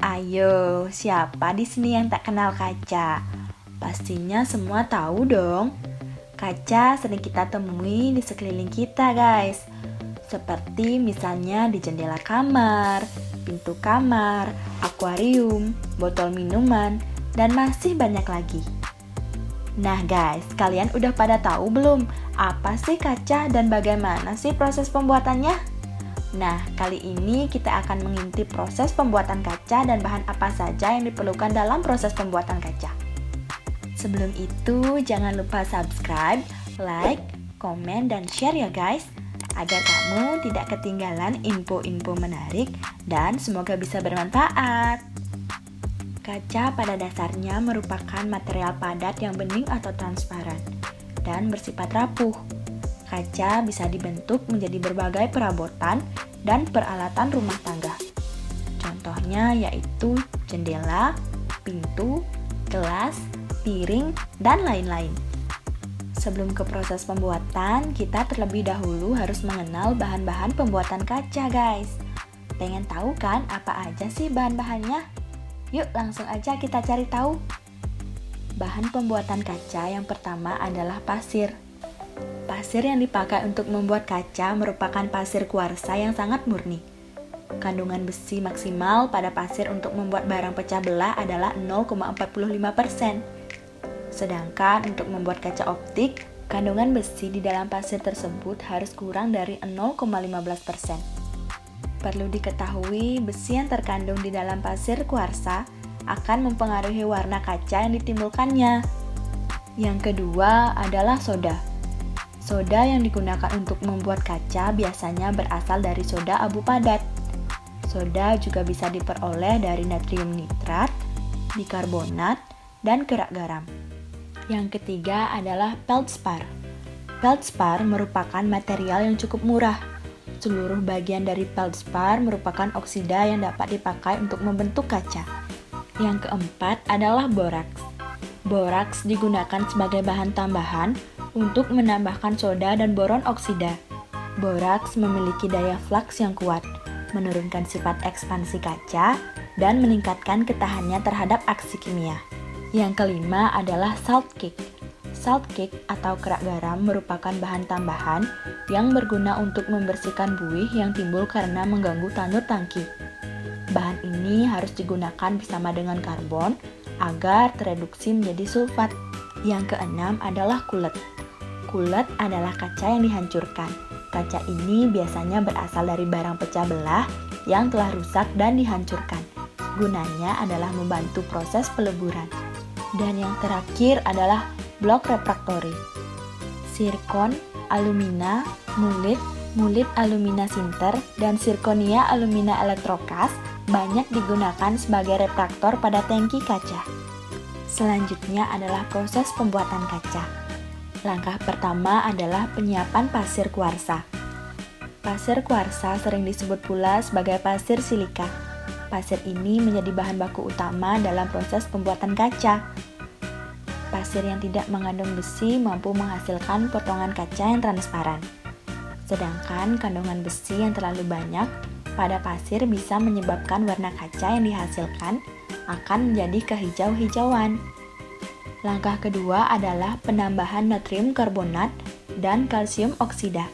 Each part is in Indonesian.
Ayo, siapa di sini yang tak kenal kaca? Pastinya semua tahu dong. Kaca sering kita temui di sekeliling kita, guys. Seperti misalnya di jendela kamar, pintu kamar, akuarium, botol minuman, dan masih banyak lagi. Nah, guys, kalian udah pada tahu belum apa sih kaca dan bagaimana sih proses pembuatannya? Nah, kali ini kita akan mengintip proses pembuatan kaca dan bahan apa saja yang diperlukan dalam proses pembuatan kaca. Sebelum itu, jangan lupa subscribe, like, komen, dan share ya guys, agar kamu tidak ketinggalan info-info menarik dan semoga bisa bermanfaat. Kaca pada dasarnya merupakan material padat yang bening atau transparan dan bersifat rapuh. Kaca bisa dibentuk menjadi berbagai perabotan dan peralatan rumah tangga. Contohnya yaitu jendela, pintu, gelas, piring, dan lain-lain. Sebelum ke proses pembuatan, kita terlebih dahulu harus mengenal bahan-bahan pembuatan kaca, guys. Pengen tahu kan apa aja sih bahan-bahannya? Yuk langsung aja kita cari tahu. Bahan pembuatan kaca yang pertama adalah pasir. Pasir yang dipakai untuk membuat kaca merupakan pasir kuarsa yang sangat murni. Kandungan besi maksimal pada pasir untuk membuat barang pecah belah adalah 0,45%. Sedangkan untuk membuat kaca optik, kandungan besi di dalam pasir tersebut harus kurang dari 0,15%. Perlu diketahui, besi yang terkandung di dalam pasir kuarsa akan mempengaruhi warna kaca yang ditimbulkannya. Yang kedua adalah soda. Soda yang digunakan untuk membuat kaca biasanya berasal dari soda abu padat. Soda juga bisa diperoleh dari natrium nitrat, bikarbonat, dan kerak garam. Yang ketiga adalah feldspar. Feldspar merupakan material yang cukup murah. Seluruh bagian dari feldspar merupakan oksida yang dapat dipakai untuk membentuk kaca. Yang keempat adalah boraks. Boraks digunakan sebagai bahan tambahan untuk menambahkan soda dan boron oksida. Boraks memiliki daya flux yang kuat, menurunkan sifat ekspansi kaca, dan meningkatkan ketahanannya terhadap aksi kimia. Yang kelima adalah salt cake. Salt cake atau kerak garam merupakan bahan tambahan yang berguna untuk membersihkan buih yang timbul karena mengganggu tanur tangki. Bahan ini harus digunakan bersama dengan karbon agar tereduksi menjadi sulfat. Yang keenam adalah kulet. Kulet adalah kaca yang dihancurkan. Kaca ini biasanya berasal dari barang pecah belah yang telah rusak dan dihancurkan. Gunanya adalah membantu proses peleburan. Dan yang terakhir adalah blok refraktori. Sirkon, alumina, mulit alumina sinter, dan sirkonia alumina elektrokas banyak digunakan sebagai refraktor pada tangki kaca. Selanjutnya adalah proses pembuatan kaca. Langkah pertama adalah penyiapan pasir kuarsa. Pasir kuarsa sering disebut pula sebagai pasir silika. Pasir ini menjadi bahan baku utama dalam proses pembuatan kaca. Pasir yang tidak mengandung besi mampu menghasilkan potongan kaca yang transparan. Sedangkan kandungan besi yang terlalu banyak pada pasir bisa menyebabkan warna kaca yang dihasilkan akan menjadi kehijau-hijauan. Langkah kedua adalah penambahan natrium karbonat dan kalsium oksida.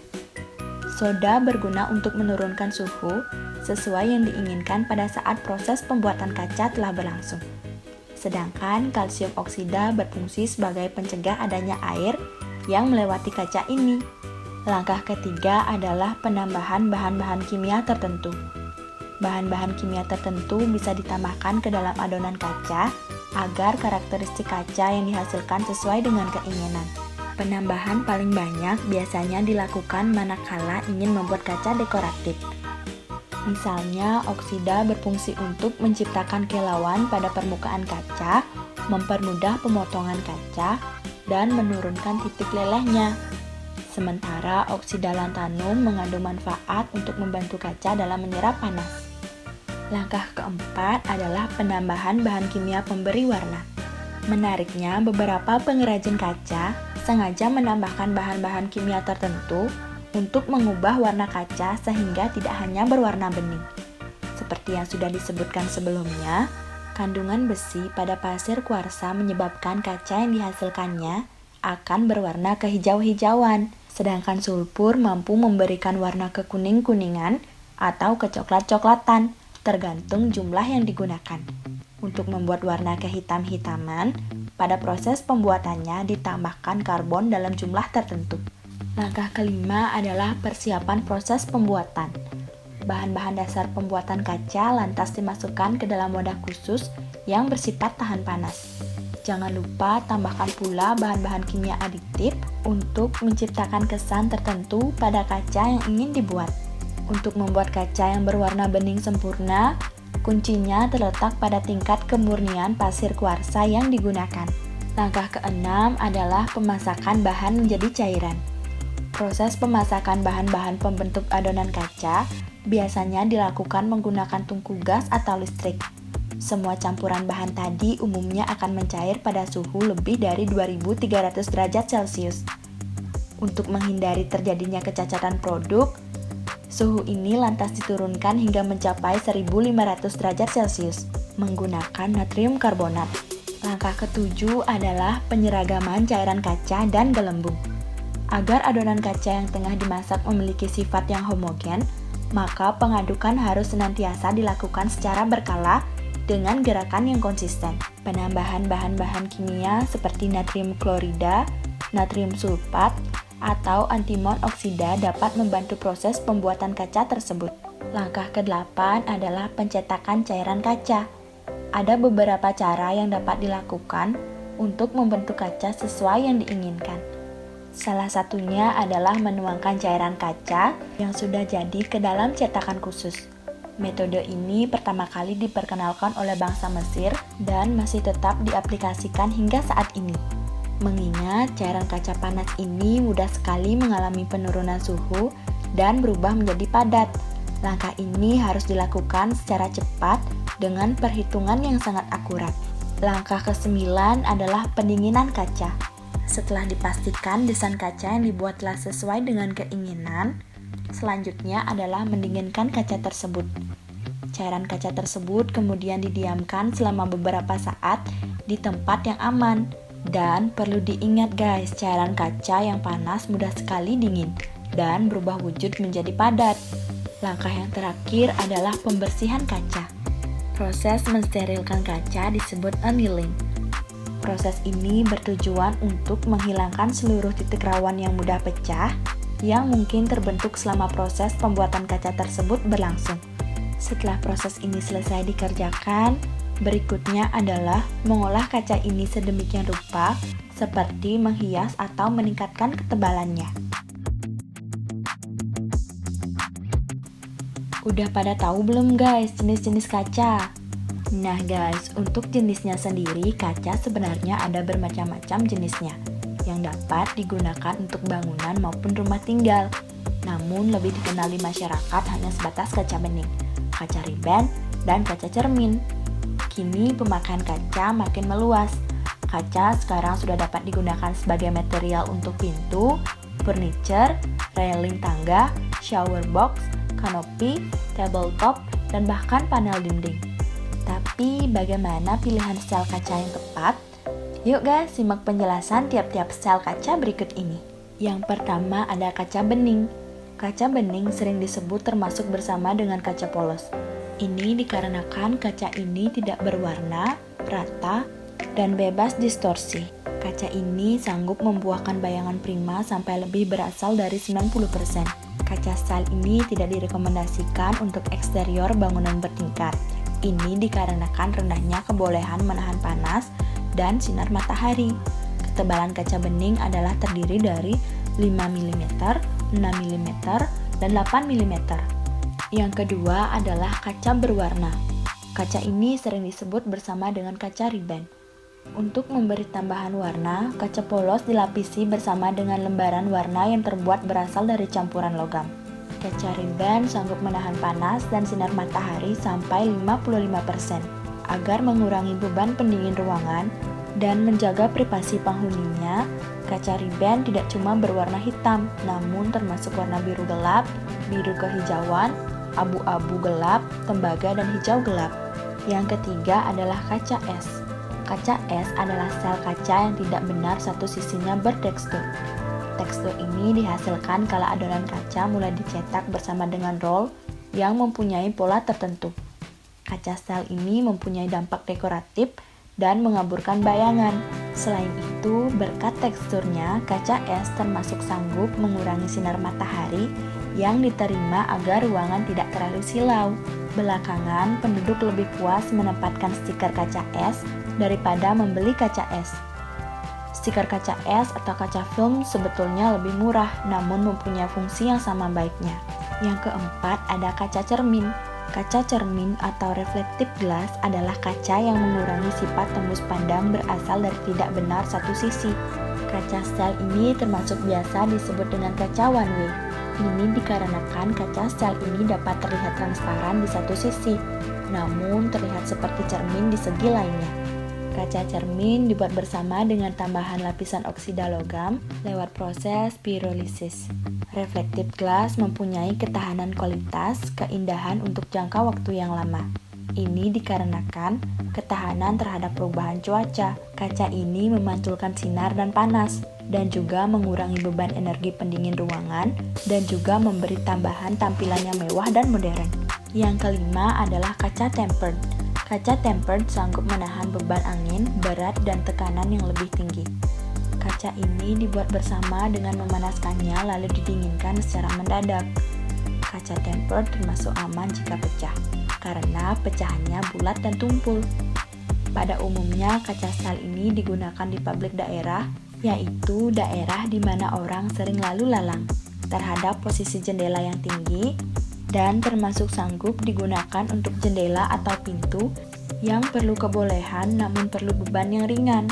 Soda berguna untuk menurunkan suhu sesuai yang diinginkan pada saat proses pembuatan kaca telah berlangsung. Sedangkan kalsium oksida berfungsi sebagai pencegah adanya air yang melewati kaca ini. Langkah ketiga adalah penambahan bahan-bahan kimia tertentu. Bahan-bahan kimia tertentu bisa ditambahkan ke dalam adonan kaca agar karakteristik kaca yang dihasilkan sesuai dengan keinginan. Penambahan paling banyak biasanya dilakukan manakala ingin membuat kaca dekoratif. Misalnya, oksida berfungsi untuk menciptakan kilauan pada permukaan kaca, mempermudah pemotongan kaca, dan menurunkan titik lelehnya. Sementara oksida lantanum mengandung manfaat untuk membantu kaca dalam menyerap panas. Langkah keempat adalah penambahan bahan kimia pemberi warna. Menariknya, beberapa pengrajin kaca sengaja menambahkan bahan-bahan kimia tertentu untuk mengubah warna kaca sehingga tidak hanya berwarna bening. Seperti yang sudah disebutkan sebelumnya, kandungan besi pada pasir kuarsa menyebabkan kaca yang dihasilkannya akan berwarna kehijau-hijauan, sedangkan sulfur mampu memberikan warna kekuning-kuningan atau kecoklat-coklatan, tergantung jumlah yang digunakan. Untuk membuat warna kehitam-hitaman, pada proses pembuatannya ditambahkan karbon dalam jumlah tertentu. Langkah kelima adalah persiapan proses pembuatan. Bahan-bahan dasar pembuatan kaca lantas dimasukkan ke dalam wadah khusus yang bersifat tahan panas. Jangan lupa tambahkan pula bahan-bahan kimia aditif untuk menciptakan kesan tertentu pada kaca yang ingin dibuat. Untuk membuat kaca yang berwarna bening sempurna, kuncinya terletak pada tingkat kemurnian pasir kuarsa yang digunakan. Langkah keenam adalah pemasakan bahan menjadi cairan. Proses pemasakan bahan-bahan pembentuk adonan kaca biasanya dilakukan menggunakan tungku gas atau listrik. Semua campuran bahan tadi umumnya akan mencair pada suhu lebih dari 2300 derajat Celcius. Untuk menghindari terjadinya kecacatan produk, suhu ini lantas diturunkan hingga mencapai 1500 derajat Celcius menggunakan natrium karbonat. Langkah ketujuh adalah penyeragaman cairan kaca dan gelembung. Agar adonan kaca yang tengah dimasak memiliki sifat yang homogen, maka pengadukan harus senantiasa dilakukan secara berkala dengan gerakan yang konsisten. Penambahan bahan-bahan kimia seperti natrium klorida, natrium sulfat, atau antimon oksida dapat membantu proses pembuatan kaca tersebut. Langkah ke-8 adalah pencetakan cairan kaca. Ada beberapa cara yang dapat dilakukan untuk membentuk kaca sesuai yang diinginkan. Salah satunya adalah menuangkan cairan kaca yang sudah jadi ke dalam cetakan khusus. Metode ini pertama kali diperkenalkan oleh bangsa Mesir dan masih tetap diaplikasikan hingga saat ini. Mengingat cairan kaca panas ini mudah sekali mengalami penurunan suhu dan berubah menjadi padat. Langkah ini harus dilakukan secara cepat dengan perhitungan yang sangat akurat. Langkah ke-9 adalah pendinginan kaca. Setelah dipastikan desain kaca yang dibuat telah sesuai dengan keinginan, selanjutnya adalah mendinginkan kaca tersebut. Cairan kaca tersebut kemudian didiamkan selama beberapa saat di tempat yang aman. Dan perlu diingat guys, cairan kaca yang panas mudah sekali dingin dan berubah wujud menjadi padat. Langkah yang terakhir adalah pembersihan kaca. Proses mensterilkan kaca disebut annealing. Proses ini bertujuan untuk menghilangkan seluruh titik rawan yang mudah pecah yang mungkin terbentuk selama proses pembuatan kaca tersebut berlangsung. Setelah proses ini selesai dikerjakan, berikutnya adalah mengolah kaca ini sedemikian rupa seperti menghias atau meningkatkan ketebalannya. Udah pada tahu belum guys jenis-jenis kaca? Nah guys, untuk jenisnya sendiri kaca sebenarnya ada bermacam-macam jenisnya yang dapat digunakan untuk bangunan maupun rumah tinggal. Namun lebih dikenal di masyarakat hanya sebatas kaca bening, kaca riben, dan kaca cermin. Kini pemakaian kaca makin meluas. Kaca sekarang sudah dapat digunakan sebagai material untuk pintu, furniture, railing tangga, shower box, kanopi, tabletop, dan bahkan panel dinding. Tapi bagaimana pilihan sel kaca yang tepat? Yuk guys, simak penjelasan tiap-tiap sel kaca berikut ini. Yang pertama ada kaca bening. Kaca bening sering disebut termasuk bersama dengan kaca polos. Ini dikarenakan kaca ini tidak berwarna, rata, dan bebas distorsi. Kaca ini sanggup membuahkan bayangan prima sampai lebih berasal dari 90%. Kaca style ini tidak direkomendasikan untuk eksterior bangunan bertingkat. Ini dikarenakan rendahnya kebolehan menahan panas dan sinar matahari. Ketebalan kaca bening adalah terdiri dari 5 mm, 6 mm, dan 8 mm. Yang kedua adalah kaca berwarna. Kaca ini sering disebut bersama dengan kaca riben. Untuk memberi tambahan warna, kaca polos dilapisi bersama dengan lembaran warna yang terbuat berasal dari campuran logam. Kaca riben sanggup menahan panas dan sinar matahari sampai 55%. Agar mengurangi beban pendingin ruangan dan menjaga privasi penghuninya, kaca riben tidak cuma berwarna hitam, namun termasuk warna biru gelap, biru kehijauan, abu-abu gelap, tembaga, dan hijau gelap. Yang ketiga adalah kaca es. Kaca es adalah sel kaca yang tidak benar satu sisinya bertekstur. Tekstur ini dihasilkan kala adonan kaca mulai dicetak bersama dengan roll yang mempunyai pola tertentu. Kaca sel ini mempunyai dampak dekoratif dan mengaburkan bayangan. Selain itu, berkat teksturnya, kaca es termasuk sanggup mengurangi sinar matahari yang diterima agar ruangan tidak terlalu silau. Belakangan, penduduk lebih puas menempatkan stiker kaca es daripada membeli kaca es. Stiker kaca es atau kaca film sebetulnya lebih murah, namun mempunyai fungsi yang sama baiknya. Yang keempat, ada kaca cermin. Kaca cermin atau reflective glass adalah kaca yang mengurangi sifat tembus pandang berasal dari tidak benar satu sisi. Kaca sel ini termasuk biasa disebut dengan kaca one way. Ini dikarenakan kaca sel ini dapat terlihat transparan di satu sisi, namun terlihat seperti cermin di segi lainnya. Kaca cermin dibuat bersama dengan tambahan lapisan oksida logam lewat proses pirolisis. Reflective glass mempunyai ketahanan kualitas, keindahan untuk jangka waktu yang lama. Ini dikarenakan ketahanan terhadap perubahan cuaca. Kaca ini memantulkan sinar dan panas, dan juga mengurangi beban energi pendingin ruangan, dan juga memberi tambahan tampilan yang mewah dan modern. Yang kelima adalah kaca tempered. Kaca tempered sanggup menahan beban angin, berat, dan tekanan yang lebih tinggi. Kaca ini dibuat bersama dengan memanaskannya lalu didinginkan secara mendadak. Kaca tempered termasuk aman jika pecah, karena pecahannya bulat dan tumpul. Pada umumnya, kaca sel ini digunakan di publik daerah, yaitu daerah di mana orang sering lalu lalang, terhadap posisi jendela yang tinggi, dan termasuk sanggup digunakan untuk jendela atau pintu yang perlu kebolehan namun perlu beban yang ringan.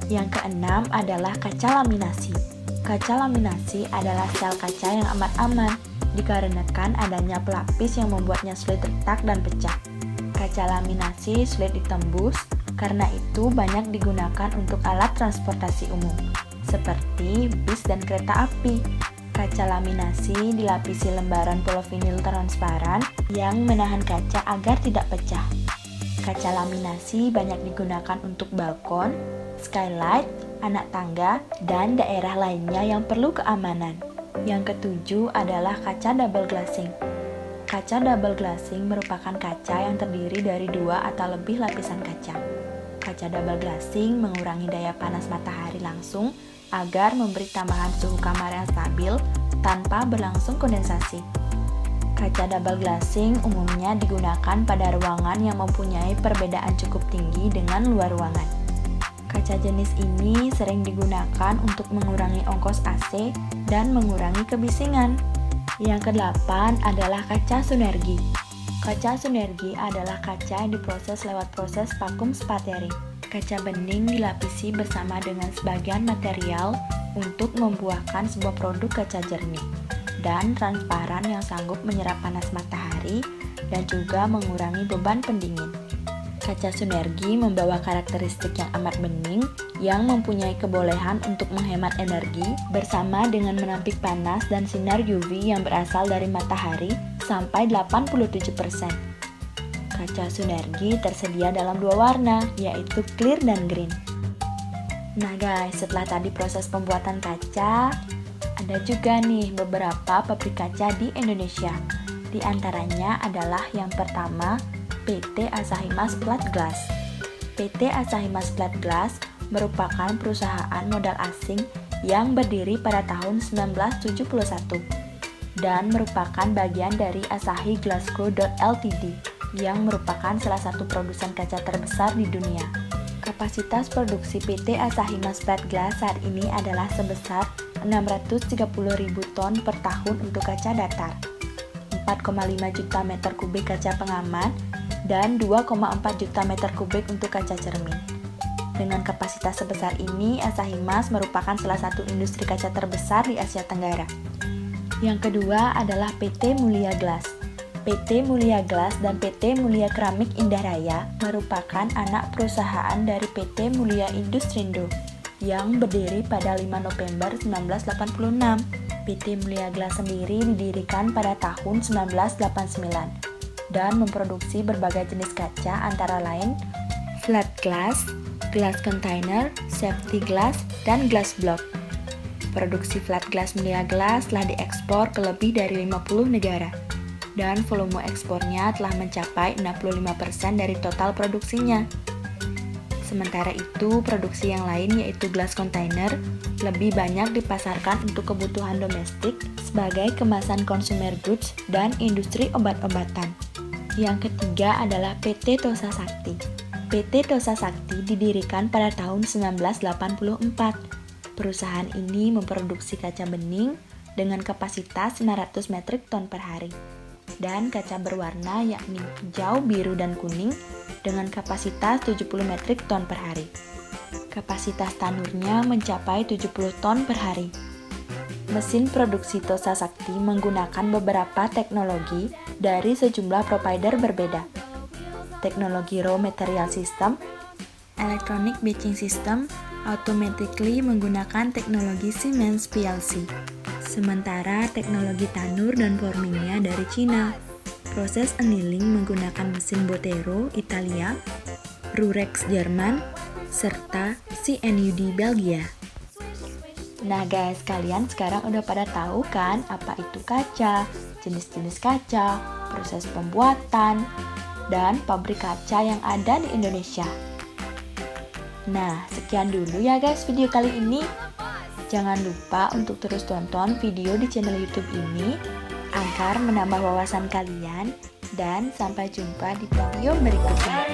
Yang keenam adalah kaca laminasi. Kaca laminasi adalah sel kaca yang amat aman, dikarenakan adanya pelapis yang membuatnya sulit retak dan pecah. Kaca laminasi sulit ditembus, karena itu banyak digunakan untuk alat transportasi umum, seperti bis dan kereta api. Kaca laminasi dilapisi lembaran polivinil transparan yang menahan kaca agar tidak pecah. Kaca laminasi banyak digunakan untuk balkon, skylight, anak tangga, dan daerah lainnya yang perlu keamanan. Yang ketujuh adalah kaca double glassing. Kaca double glassing merupakan kaca yang terdiri dari 2 atau lebih lapisan kaca. Kaca double glassing mengurangi daya panas matahari langsung agar memberi tambahan suhu kamar yang stabil tanpa berlangsung kondensasi. Kaca double glassing umumnya digunakan pada ruangan yang mempunyai perbedaan cukup tinggi dengan luar ruangan. Kaca jenis ini sering digunakan untuk mengurangi ongkos AC dan mengurangi kebisingan. Yang kedelapan adalah kaca sunergi. Kaca sunergi adalah kaca yang diproses lewat proses vakum sputtering. Kaca bening dilapisi bersama dengan sebagian material untuk membuahkan sebuah produk kaca jernih dan transparan yang sanggup menyerap panas matahari dan juga mengurangi beban pendingin. Kaca sunergi membawa karakteristik yang amat bening yang mempunyai kebolehan untuk menghemat energi bersama dengan menampik panas dan sinar UV yang berasal dari matahari sampai 87%. Kaca sunergi tersedia dalam 2 warna, yaitu clear dan green. Nah guys, setelah tadi proses pembuatan kaca, ada juga nih beberapa pabrik kaca di Indonesia. Di antaranya adalah yang pertama, PT Asahi Mas Flat Glass. PT Asahi Mas Flat Glass merupakan perusahaan modal asing yang berdiri pada tahun 1971 dan merupakan bagian dari Asahi Glasgow Ltd yang merupakan salah satu produsen kaca terbesar di dunia. Kapasitas produksi PT Asahi Mas Flat Glass saat ini adalah sebesar 630.000 ton per tahun untuk kaca datar, 4,5 juta meter kubik kaca pengaman, dan 2,4 juta meter kubik untuk kaca cermin. Dengan kapasitas sebesar ini, Asahi Mas merupakan salah satu industri kaca terbesar di Asia Tenggara. Yang kedua adalah PT Mulia Glass. PT Mulia Glass dan PT Mulia Keramik Indah Raya merupakan anak perusahaan dari PT Mulia Industrindo yang berdiri pada 5 November 1986. PT Mulia Glass sendiri didirikan pada tahun 1989 dan memproduksi berbagai jenis kaca antara lain flat glass, glass container, safety glass, dan glass block. Produksi flat glass Mulia Glass telah diekspor ke lebih dari 50 negara dan volume ekspornya telah mencapai 65% dari total produksinya. Sementara itu, produksi yang lain yaitu glass container lebih banyak dipasarkan untuk kebutuhan domestik sebagai kemasan consumer goods dan industri obat-obatan. Yang ketiga adalah PT Tosa Sakti. PT Tosa Sakti didirikan pada tahun 1984. Perusahaan ini memproduksi kaca bening dengan kapasitas 500 metrik ton per hari dan kaca berwarna yakni hijau, biru, dan kuning dengan kapasitas 70 metrik ton per hari. Kapasitas tanurnya mencapai 70 ton per hari. Mesin produksi Tosa Sakti menggunakan beberapa teknologi dari sejumlah provider berbeda. Teknologi raw material system, electronic batching system, automatically menggunakan teknologi Siemens PLC. Sementara teknologi tanur dan formingnya dari Cina. Proses annealing menggunakan mesin Botero, Italia, Rurex, Jerman, serta CNUD, Belgia. Nah guys, kalian sekarang udah pada tahu kan apa itu kaca, jenis-jenis kaca, proses pembuatan, dan pabrik kaca yang ada di Indonesia. Nah, sekian dulu ya guys video kali ini. Jangan lupa untuk terus tonton video di channel YouTube ini agar menambah wawasan kalian, dan sampai jumpa di video berikutnya.